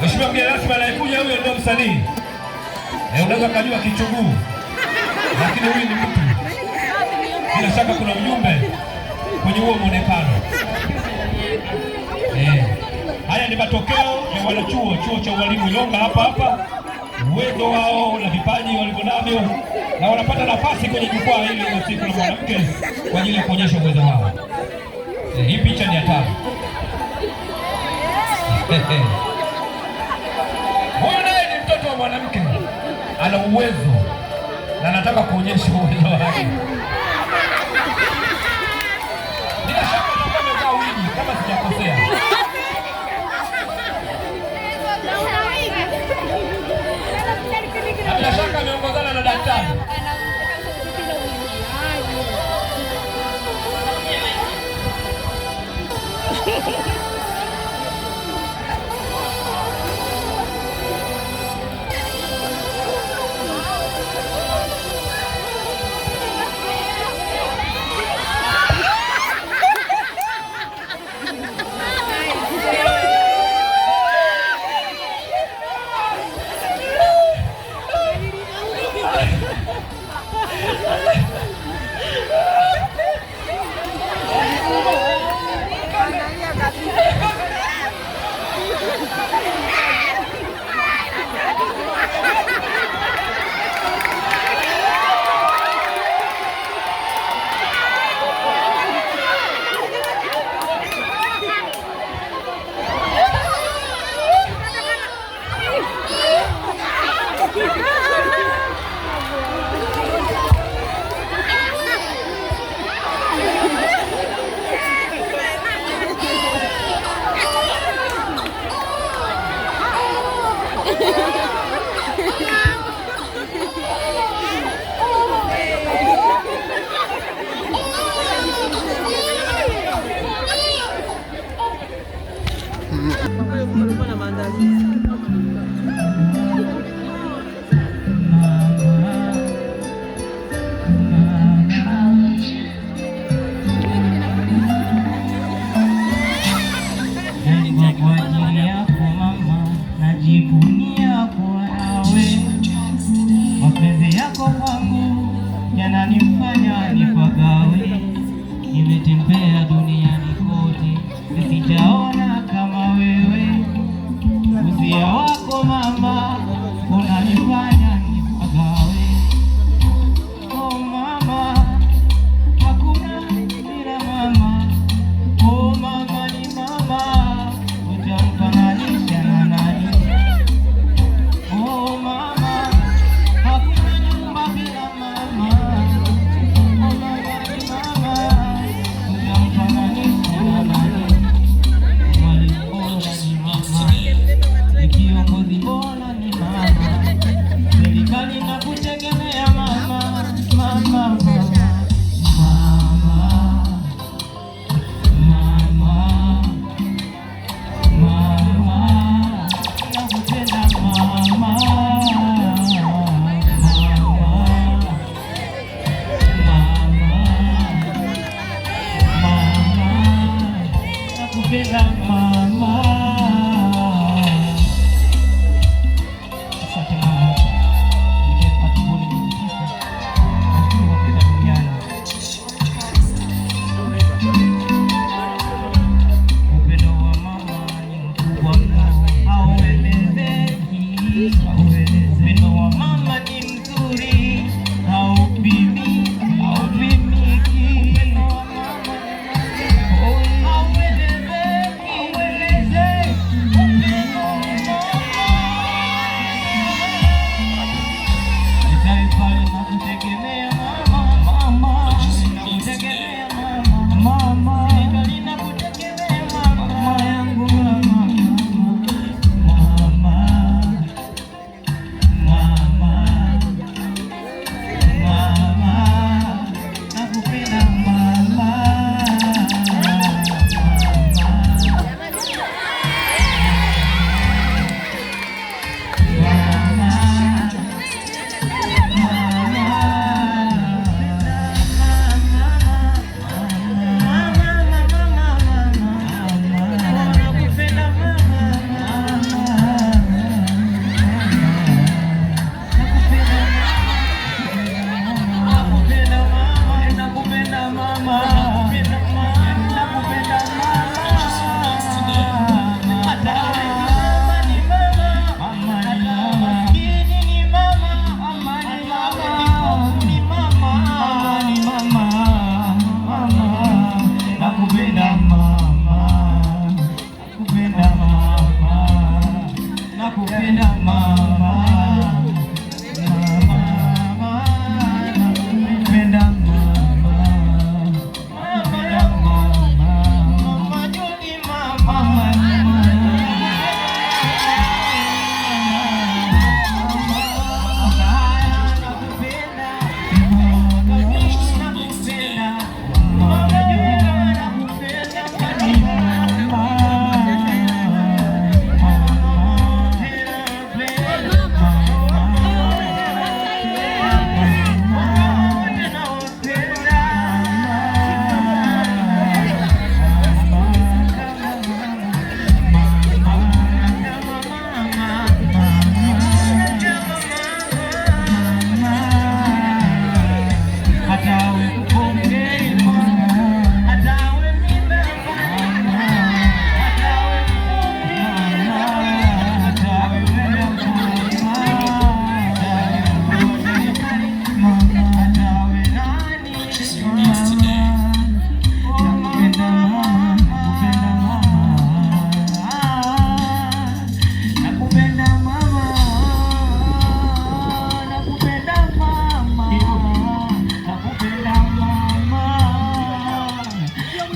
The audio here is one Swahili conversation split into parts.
Mheshimiwa mgeni rasmi anayekuja huyo ndio msanii. Unaweza kujua kichuguu. Lakini huyu ni mtu. Bila shaka kuna ujumbe kwenye huo muonekano. Haya ni matokeo ya wanachuo chuo cha ualimu Ilonga hapa. Uwezo wao na vipaji walivyonavyo na wanapata nafasi kwenye jukwaa hili la siku la mwanamke kwa ajili ya kuonyesha uwezo wao. Hii picha ni hatari. Huyu naye ni mtoto wa mwanamke, ana uwezo na anataka kuonyesha uwezo wake. Bila shaka amevaa wigi kama sijakosea. Bila shaka ameongozana na daktari.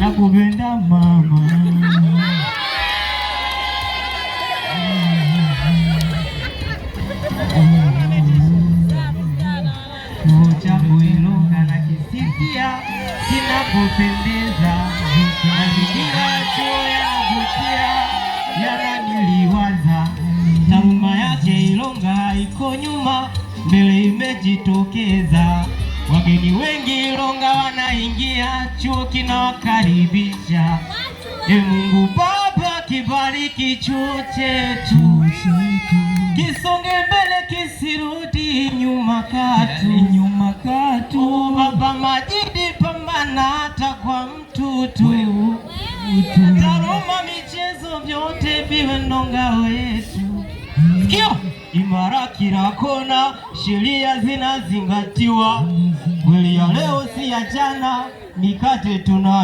nakupenda mama. Chuo changu Ilonga nakisikia kinapopendeza, mazingira ya chuo yanavutia, yananiliwaza. Taaluma yake Ilonga haiko nyuma, mbele imejitokeza. Wageni wengi Ilonga wanaingia, chuo kinawakaribisha. Mungu Baba kibariki chuo chetu, kisonge mbele kisirudi nyuma katu. Baba Majidi pambana hata kwa mtutu, Taruma michezo vyote viwe ndo ngao yetu. Sikio imara kila kona, sheria zinazingatiwa. Kweli ya leo si ya jana, mikate tuna